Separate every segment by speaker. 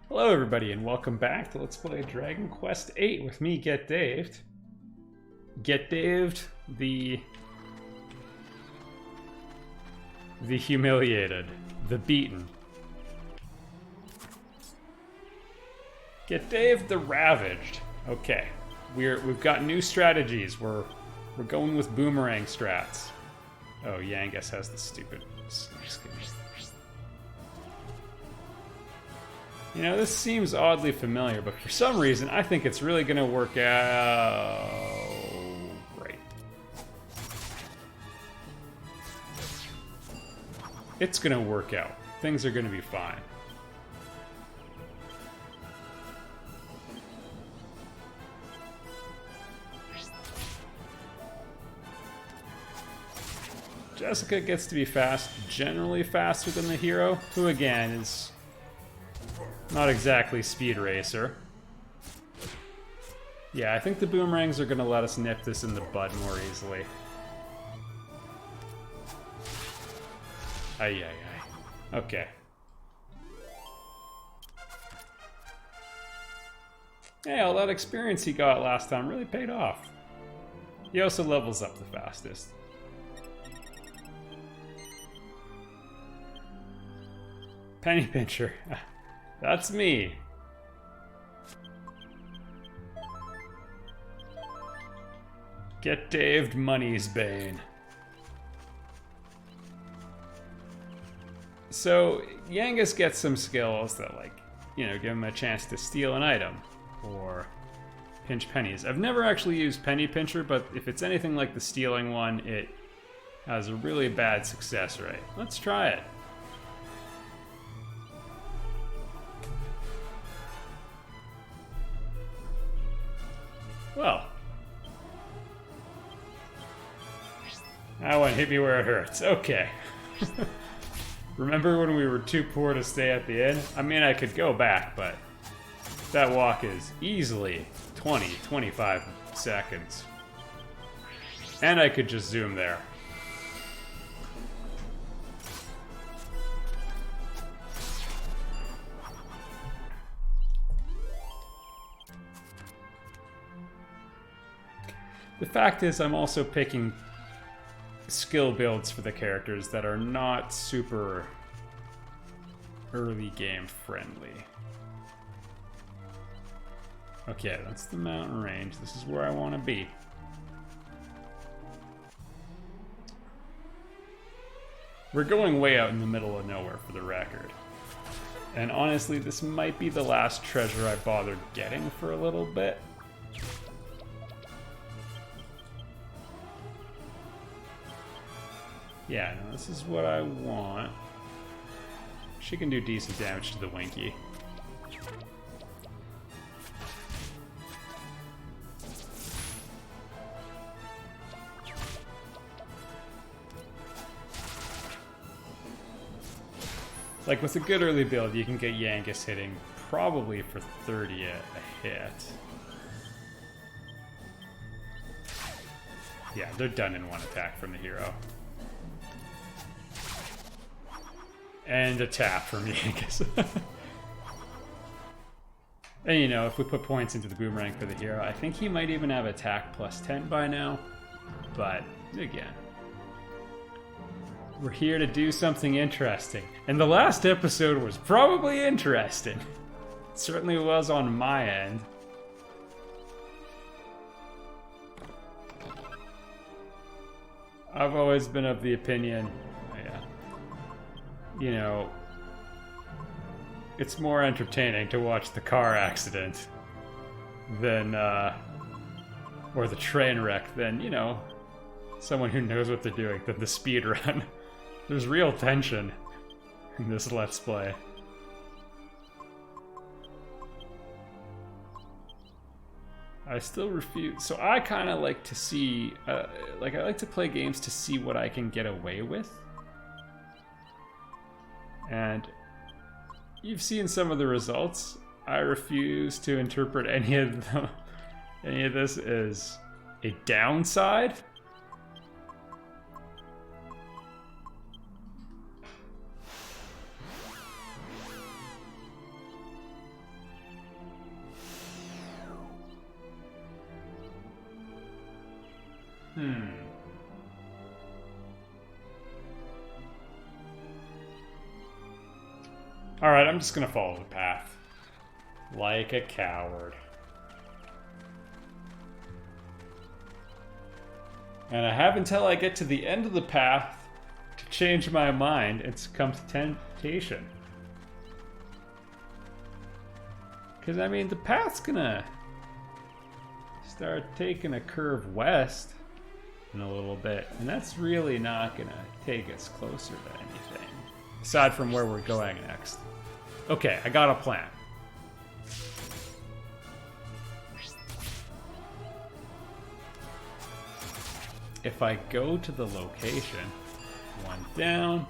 Speaker 1: Hello everybody and welcome back to Let's Play Dragon Quest VIII with me, Get Daved. Get Daved, the humiliated, the beaten. Get Daved, the ravaged. Okay, we've got new strategies. We're going with boomerang strats. Oh, Yangus has the stupid. You know, this seems oddly familiar, but for some reason, I think it's really going to work out great. It's going to work out. Things are going to be fine. Jessica gets to be fast, generally faster than the hero, who again is not exactly Speed Racer. Yeah, I think the boomerangs are going to let us nip this in the bud more easily. Ay, ay, ay. Okay. Hey, all that experience he got last time really paid off. He also levels up the fastest. Penny Pincher. That's me. Get Daved, money's bane. So, Yangus gets some skills that, like, you know, give him a chance to steal an item or pinch pennies. I've never actually used Penny Pincher, but if it's anything like the stealing one, it has a really bad success rate. Let's try it. Well, that one hit me where it hurts. Okay. Remember when we were too poor to stay at the inn? I mean, I could go back, but that walk is easily 20, 25 seconds. And I could just zoom there. The fact is, I'm also picking skill builds for the characters that are not super early game friendly. Okay, that's the mountain range. This is where I want to be. We're going way out in the middle of nowhere for the record. And honestly, this might be the last treasure I bothered getting for a little bit. Yeah, no, this is what I want. She can do decent damage to the Winky. Like, with a good early build, you can get Yangus hitting probably for 30 a hit. Yeah, they're done in one attack from the hero. And a tap from Yangus. And you know, if we put points into the boomerang for the hero, I think he might even have attack plus 10 by now. But, again, we're here to do something interesting. And the last episode was probably interesting. It certainly was on my end. I've always been of the opinion, you know, it's more entertaining to watch the car accident than, or the train wreck than, you know, someone who knows what they're doing, than the speed run. There's real tension in this Let's Play. I still refuse. So I kind of like to see, like, I like to play games to see what I can get away with. And you've seen some of the results. I refuse to interpret any of this as a downside. Alright, I'm just gonna follow the path. Like a coward. And I have until I get to the end of the path to change my mind and succumb to temptation. Because, I mean, the path's gonna start taking a curve west in a little bit, and that's really not gonna take us closer to anything, aside from where we're going next. Okay, I got a plan. If I go to the location, one down,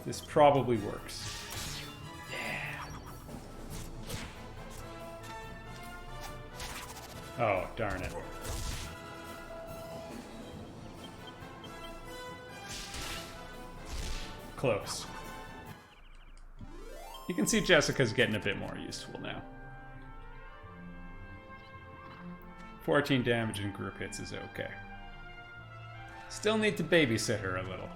Speaker 1: this probably works. Yeah. Oh, darn it. Close. You can see Jessica's getting a bit more useful now. 14 damage in group hits is okay. Still need to babysit her a little.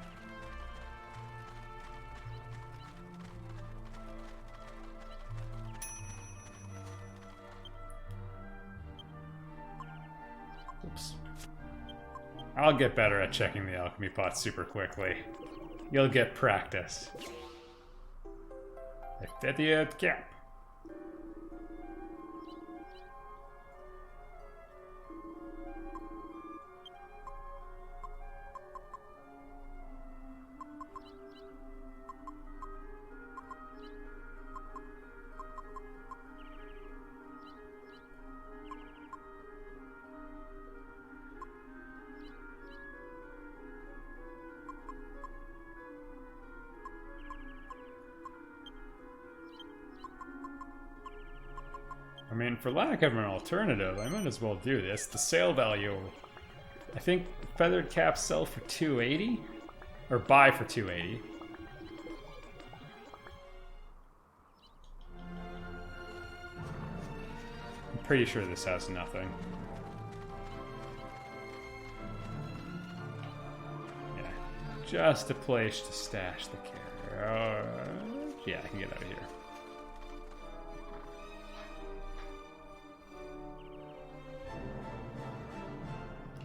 Speaker 1: Oops. I'll get better at checking the alchemy pot super quickly. You'll get practice. The 50th cap. I mean, for lack of an alternative, I might as well do this. The sale value, I think feathered caps sell for 280, or buy for 280. I'm pretty sure this has nothing. Yeah, just a place to stash the carrot. Yeah, I can get out of here.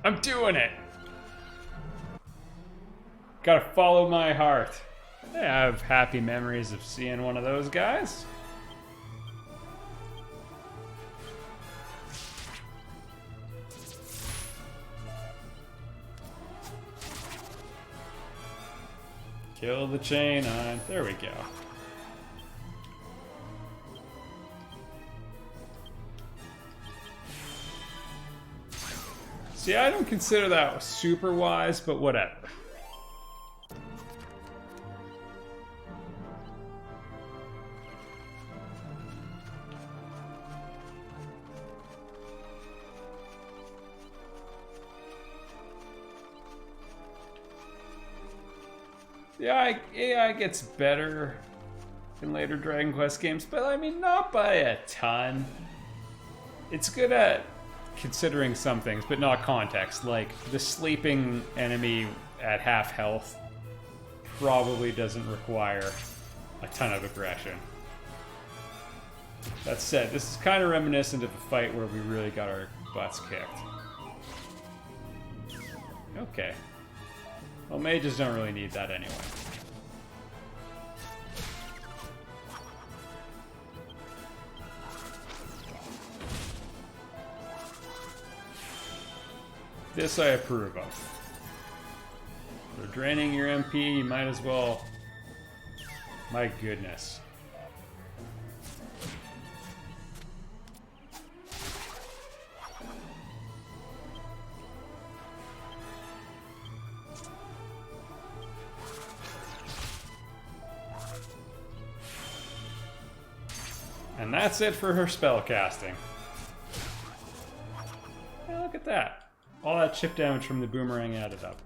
Speaker 1: I'm doing it! Gotta follow my heart. I have happy memories of seeing one of those guys. Kill the chain on. There we go. See, I don't consider that super wise, but whatever. Yeah, AI gets better in later Dragon Quest games, but I mean, not by a ton. It's good at considering some things, but not context. Like, the sleeping enemy at half health probably doesn't require a ton of aggression. That said, this is kind of reminiscent of a fight where we really got our butts kicked. Okay. Well, mages don't really need that anyway. This I approve of. For draining your MP, you might as well... My goodness. And that's it for her spell casting. Hey, look at that. All that chip damage from the boomerang added up.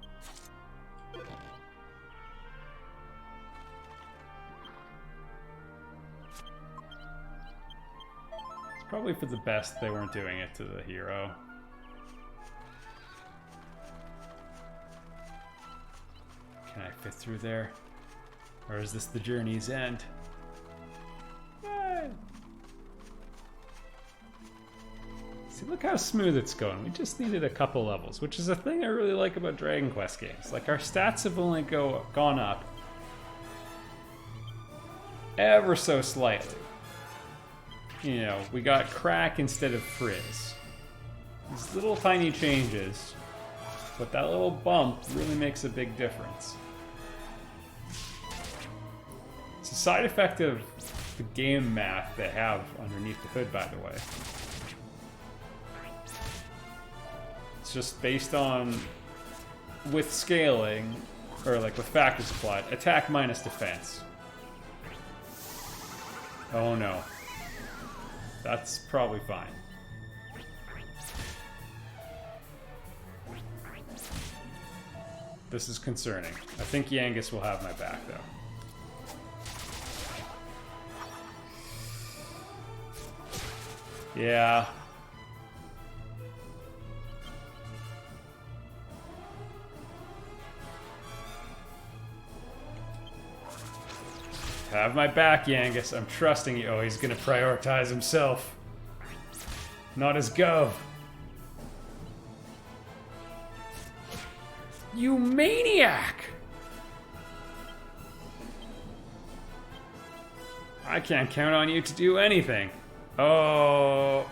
Speaker 1: It's probably for the best they weren't doing it to the hero. fit through there? Or is this the journey's end? See, look how smooth it's going. We just needed a couple levels, which is a thing I really like about Dragon Quest games. Like, our stats have only gone up ever so slightly. You know, we got crack instead of frizz. These little tiny changes, but that little bump really makes a big difference. It's a side effect of the game math they have underneath the hood, by the way. It's just based on, with scaling, or like with factors applied, attack minus defense. Oh no. That's probably fine. This is concerning. I think Yangus will have my back, though. Yeah. Have my back, Yangus. I'm trusting you. Oh, he's gonna prioritize himself. Not his gov. You maniac! I can't count on you to do anything. Oh.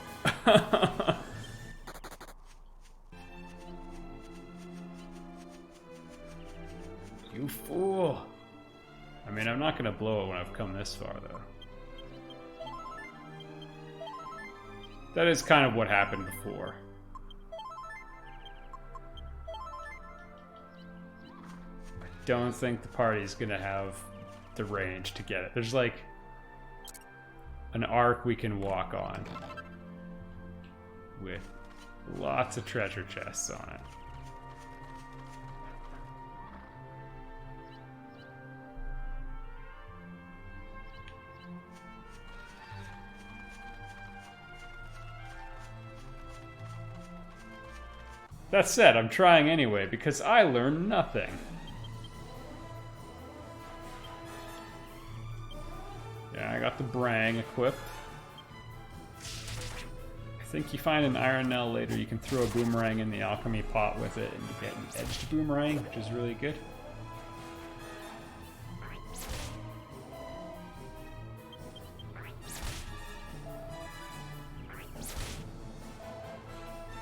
Speaker 1: You fool. I mean, I'm not gonna blow it when I've come this far, though. That is kind of what happened before. I don't think the party's gonna have the range to get it. There's like an arc we can walk on with lots of treasure chests on it. That said, I'm trying anyway, because I learned nothing. Yeah, I got the Brang equipped. I think you find an Iron Knell later, you can throw a boomerang in the alchemy pot with it, and you get an edged boomerang, which is really good.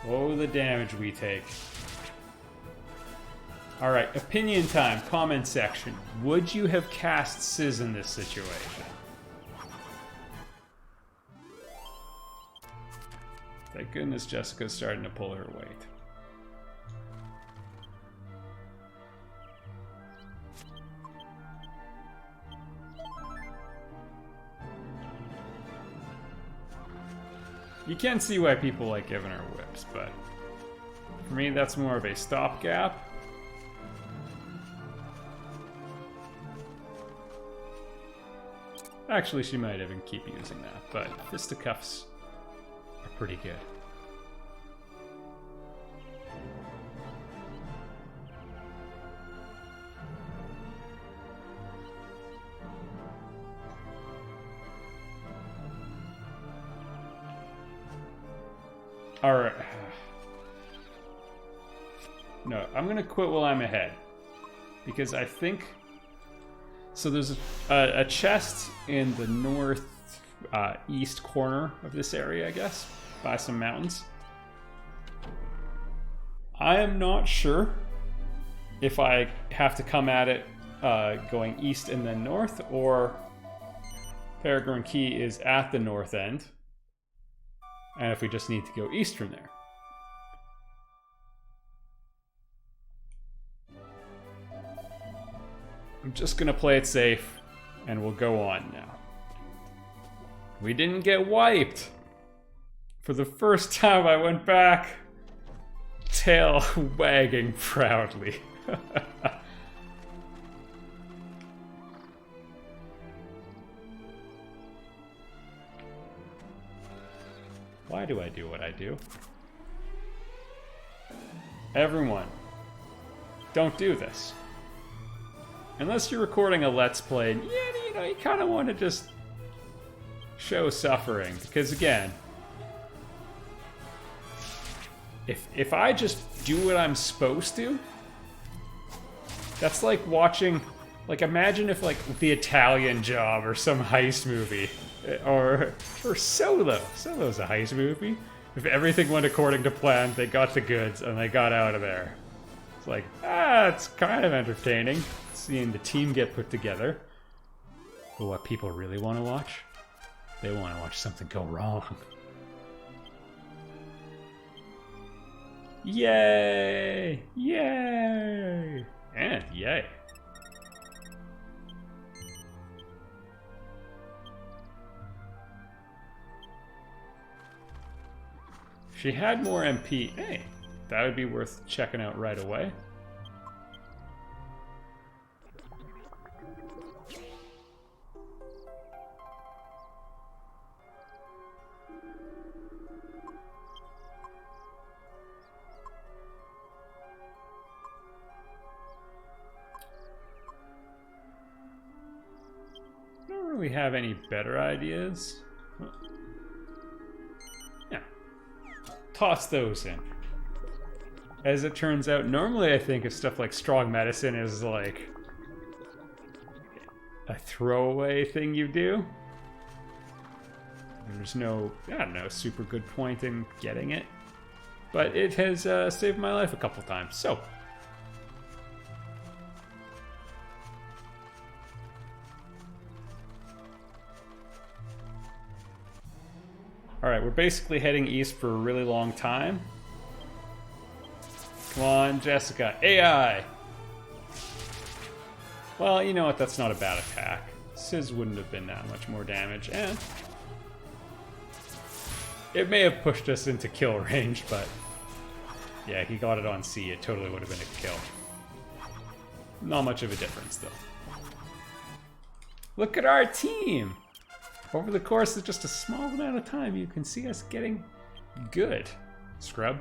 Speaker 1: Oh, the damage we take. Alright, opinion time, comment section. Would you have cast Sizz in this situation? Thank goodness Jessica's starting to pull her weight. You can see why people like giving her whips, but for me that's more of a stopgap. Actually, she might even keep using that, but fisticuffs are pretty good. Alright. No, I'm gonna quit while I'm ahead. Because I think... So there's a chest in the north east corner of this area, I guess, by some mountains. I am not sure if I have to come at it going east and then north, or Peregrine Key is at the north end, and if we just need to go east from there. I'm just gonna play it safe, and we'll go on now. We didn't get wiped! For the first time I went back, tail wagging proudly. Why do I do what I do? Everyone, don't do this. unless you're recording a Let's Play, yeah, you kind of want to just show suffering. Because again, if I just do what I'm supposed to, that's like watching, like imagine if like The Italian Job or some heist movie, or Solo. Solo's a heist movie. If everything went according to plan, they got the goods and they got out of there. It's like, it's kind of entertaining seeing the team get put together. But what people really want to watch? They want to watch something go wrong. Yay! Yay! And yay. If she had more MP, hey, that would be worth checking out right away. I don't really have any better ideas. Yeah. Toss those in. As it turns out, normally I think of stuff like strong medicine as like a throwaway thing you do. There's no, I don't know, super good point in getting it. But it has saved my life a couple times, so. Alright, we're basically heading east for a really long time. Come on, Jessica. AI! Well, you know what? That's not a bad attack. Sizz wouldn't have been that much more damage, and it may have pushed us into kill range, but yeah, he got it on C. It totally would have been a kill. Not much of a difference, though. Look at our team! Over the course of just a small amount of time, you can see us getting good. Scrub.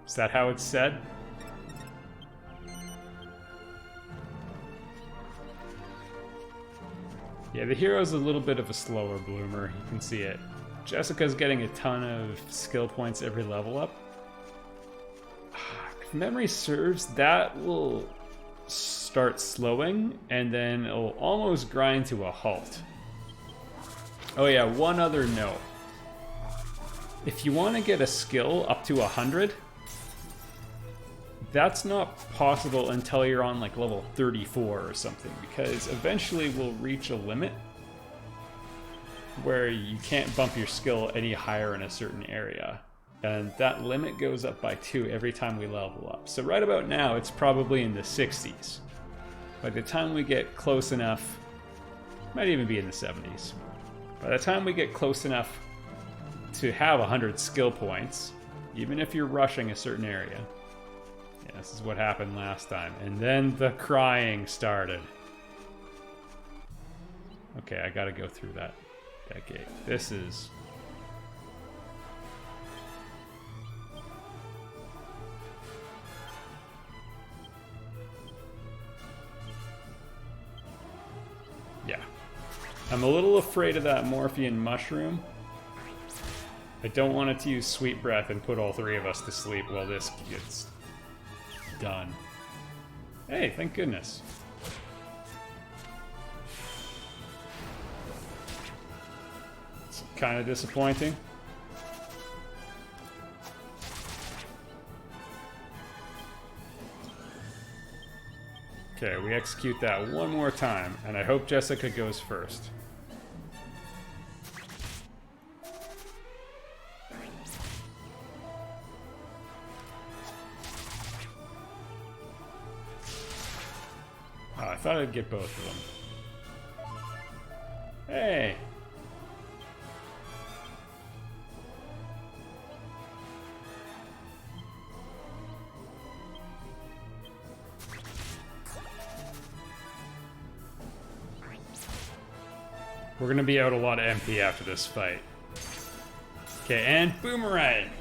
Speaker 1: Is that how it's said? Yeah, the hero's a little bit of a slower bloomer. You can see it. Jessica's getting a ton of skill points every level up. If memory serves, that will start slowing, and then it'll almost grind to a halt. Oh yeah, one other note. If you want to get a skill up to 100, that's not possible until you're on like level 34 or something, because eventually we'll reach a limit where you can't bump your skill any higher in a certain area. And that limit goes up by 2 every time we level up. So right about now, it's probably in the 60s. By the time we get close enough, might even be in the 70s. By the time we get close enough to have 100 skill points, even if you're rushing a certain area, yeah, this is what happened last time. And then the crying started. Okay, I gotta go through that gate. This is... yeah. I'm a little afraid of that morphine mushroom. I don't want it to use sweet breath and put all 3 of us to sleep while this gets done. Hey, thank goodness. It's kind of disappointing. Okay, we execute that one more time, and I hope Jessica goes first. Oh, I thought I'd get both of them. Hey! We're gonna be out a lot of MP after this fight. Okay, and boomerang!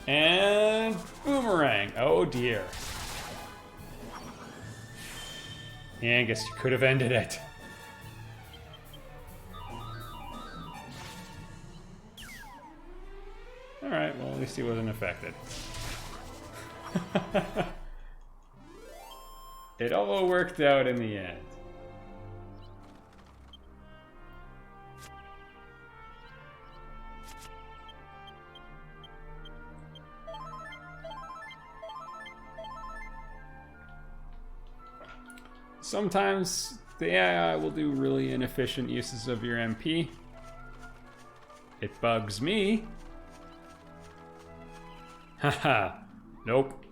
Speaker 1: And boomerang. Oh dear. Angus, you could have ended it. Alright, well at least he wasn't affected. It all worked out in the end. Sometimes the AI will do really inefficient uses of your MP. It bugs me. Haha, nope.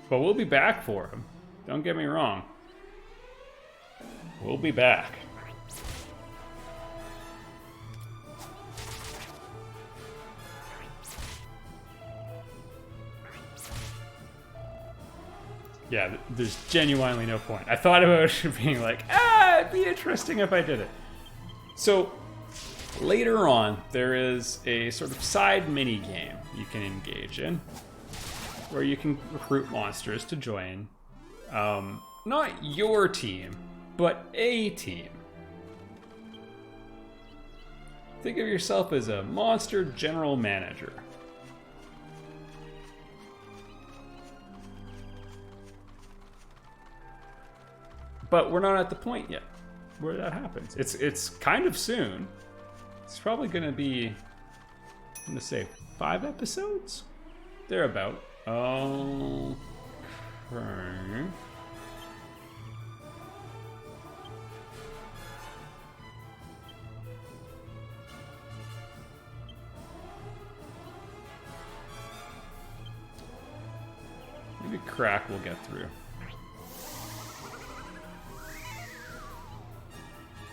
Speaker 1: But we'll be back for him. Don't get me wrong. We'll be back. Yeah, there's genuinely no point. I thought about it being like, it'd be interesting if I did it. So, later on, there is a sort of side mini game you can engage in, where you can recruit monsters to join, not your team, but a team. Think of yourself as a monster general manager. But we're not at the point yet where that happens. It's kind of soon. It's probably going to be, I'm going to say 5 episodes? Thereabout. Okay. Maybe Crack will get through.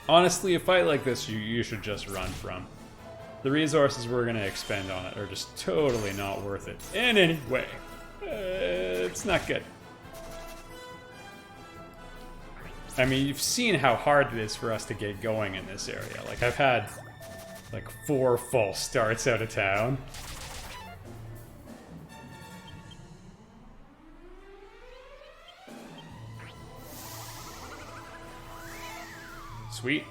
Speaker 1: Honestly, a fight like this you should just run from. The resources we're going to expend on it are just totally not worth it in any way. It's not good. I mean, you've seen how hard it is for us to get going in this area. Like, I've had like 4 false starts out of town. Sweet.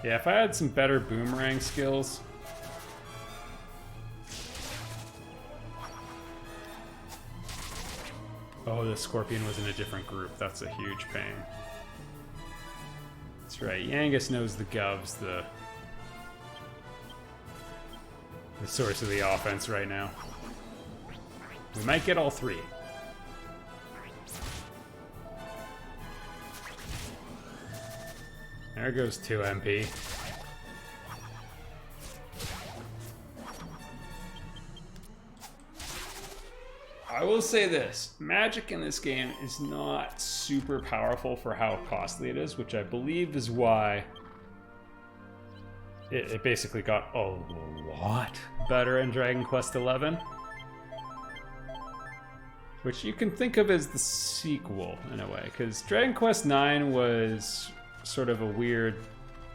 Speaker 1: Yeah, if I had some better boomerang skills. Oh, the scorpion was in a different group. That's a huge pain. That's right. Yangus knows the govs, the source of the offense right now. We might get all 3. There goes 2 MP. I will say this, magic in this game is not super powerful for how costly it is, which I believe is why it basically got a lot better in Dragon Quest XI. Which you can think of as the sequel, in a way, because Dragon Quest IX was sort of a weird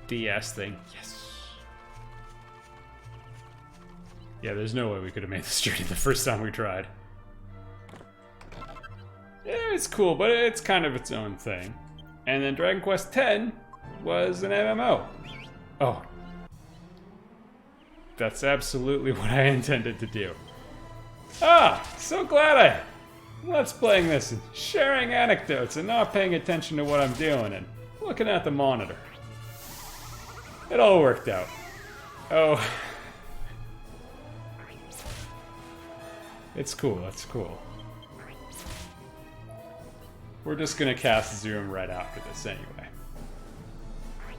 Speaker 1: DS thing. Yes. Yeah, there's no way we could have made this journey the first time we tried. Yeah, it's cool, but it's kind of its own thing. And then Dragon Quest X was an MMO. Oh. That's absolutely what I intended to do. Ah, so glad I Let's playing this and sharing anecdotes and not paying attention to what I'm doing and looking at the monitor. It all worked out. Oh. It's cool, it's cool. We're just gonna cast Zoom right after this anyway.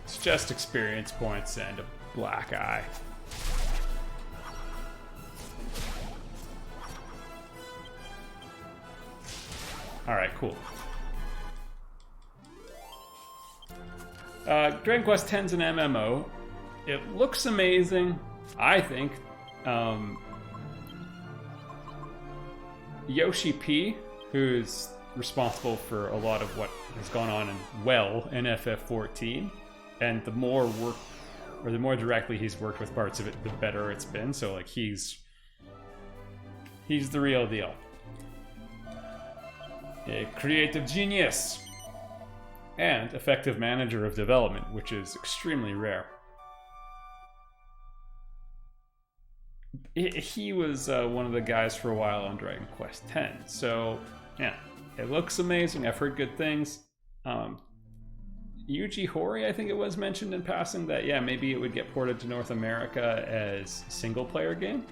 Speaker 1: It's just experience points and a black eye. Alright, cool. Dragon Quest X's an MMO. It looks amazing, I think. Yoshi P, who's responsible for a lot of what has gone on in FF14, and the more work, or the more directly he's worked with parts of it, the better it's been. So like he's the real deal. A creative genius and effective manager of development, which is extremely rare. He was one of the guys for a while on Dragon Quest X. So yeah, it looks amazing. I've heard good things. Yuji Horii, I think it was mentioned in passing that, yeah, maybe it would get ported to North America as single player game,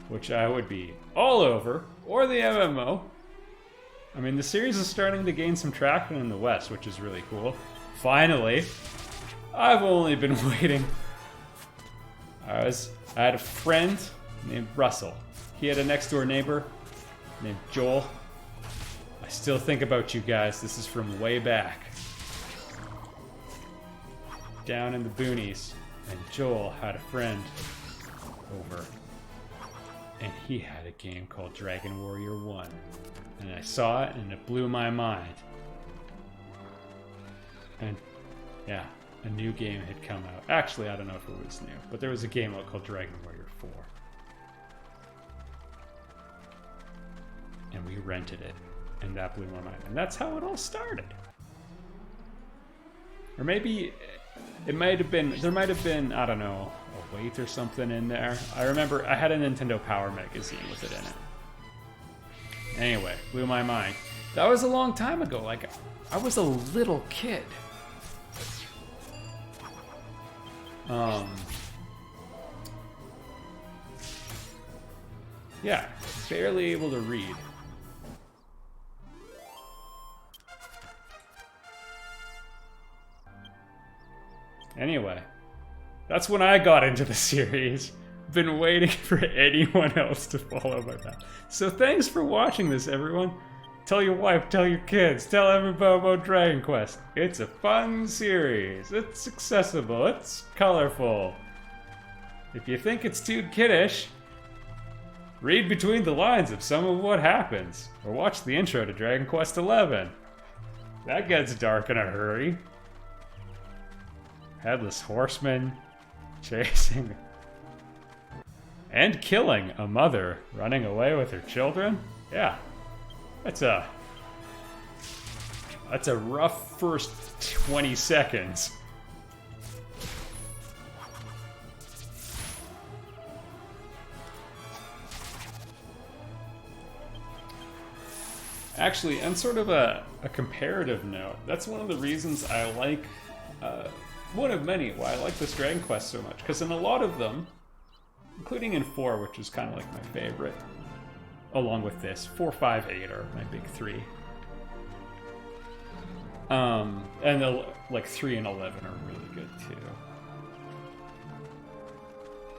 Speaker 1: which I would be all over, or the MMO. I mean, the series is starting to gain some traction in the West, which is really cool. Finally, I've only been waiting. I had a friend named Russell. He had a next door neighbor named Joel. I still think about you guys. This is from way back. Down in the boonies. And Joel had a friend over. And he had a game called Dragon Warrior 1. And I saw it and it blew my mind. And yeah, a new game had come out. Actually, I don't know if it was new, but there was a game out called Dragon Warrior 4. And we rented it, and that blew my mind. And that's how it all started. Or maybe it might have been, there might have been, I don't know, a weight or something in there. I remember I had a Nintendo Power magazine with it in it. Anyway, blew my mind. That was a long time ago. Like, I was a little kid. Yeah, barely able to read. Anyway, that's when I got into the series. Been waiting for anyone else to follow my path. So thanks for watching this, everyone. Tell your wife, tell your kids, tell everybody about Dragon Quest. It's a fun series. It's accessible. It's colorful. If you think it's too kiddish, read between the lines of some of what happens, or watch the intro to Dragon Quest XI. That gets dark in a hurry. Headless horseman chasing and killing a mother running away with her children. Yeah, that's a rough first 20 seconds. Actually, on sort of a comparative note, that's one of the reasons I like, one of many why I like this Dragon Quest so much, because in a lot of them, including in 4, which is kind of like my favorite, along with this, 4, 5, 8 are my big 3. And like 3 and 11 are really good too.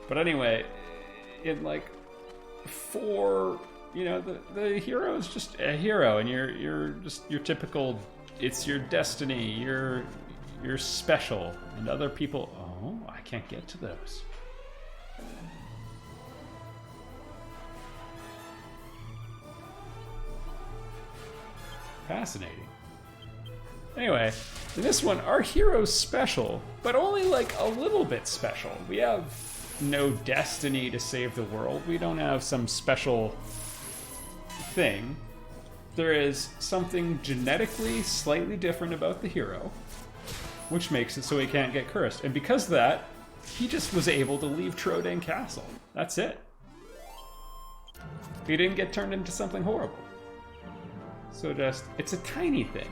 Speaker 1: But anyway, in like 4, you know, the hero is just a hero, and you're just your typical. It's your destiny. You're special, and other people. Oh, I can't get to those. Fascinating. Anyway, in this one, our hero's special, but only like a little bit special. We have no destiny to save the world. We don't have some special thing. There is something genetically slightly different about the hero, which makes it so he can't get cursed. And because of that, he just was able to leave Trodain Castle. That's it. He didn't get turned into something horrible. So just, it's a tiny thing.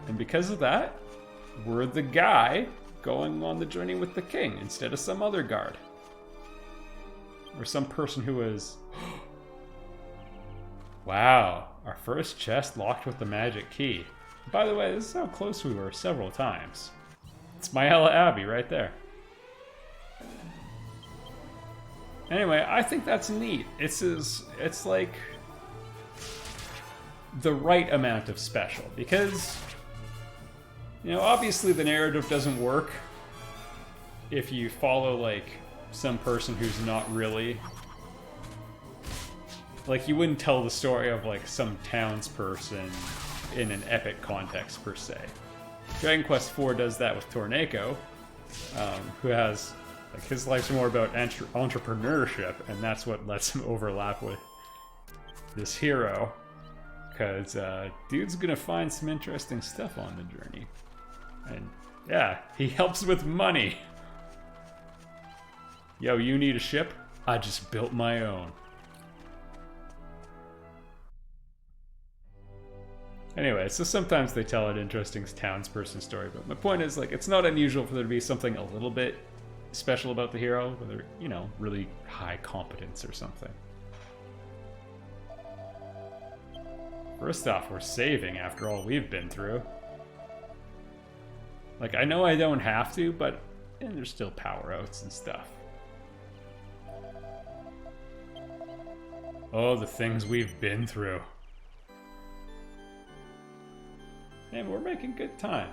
Speaker 1: And because of that, we're the guy going on the journey with the king instead of some other guard. Or some person who was... Wow, our first chest locked with the magic key. By the way, this is how close we were several times. It's Myella Abbey right there. Anyway, I think that's neat. It's like the right amount of special, because, you know, obviously the narrative doesn't work if you follow like some person who's not really like, you wouldn't tell the story of, like, some townsperson in an epic context, per se. Dragon Quest IV does that with Torneko, who has, like, his life's more about entrepreneurship, and that's what lets him overlap with this hero. Because dude's gonna find some interesting stuff on the journey. And yeah, he helps with money. Yo, you need a ship? I just built my own. Anyway, so sometimes they tell an interesting townsperson story, but my point is, like, it's not unusual for there to be something a little bit special about the hero, whether, you know, really high competence or something. First off, we're saving after all we've been through. Like, I know I don't have to, but there's still power-outs and stuff. Oh, the things we've been through. And we're making good time.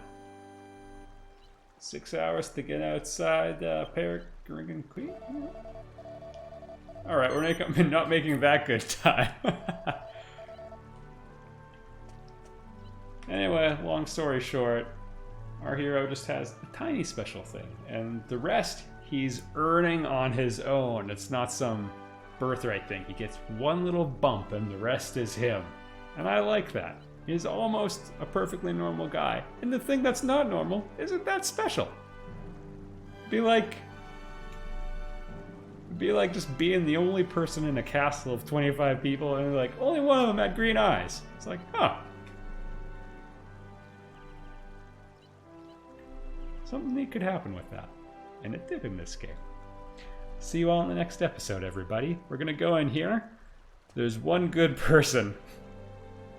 Speaker 1: 6 hours to get outside Peregrine Creek? Alright, we're not making that good time. Anyway, long story short, our hero just has a tiny special thing, and the rest he's earning on his own. It's not some birthright thing. He gets one little bump and the rest is him. And I like that. He's almost a perfectly normal guy. And the thing that's not normal isn't that special. Be like just being the only person in a castle of 25 people and like, only one of them had green eyes. It's like, huh. Something neat could happen with that. And it did in this game. See you all in the next episode, everybody. We're gonna go in here. There's one good person.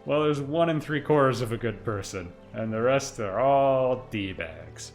Speaker 1: Well, there's 1 3/4 of a good person. And the rest are all D-bags.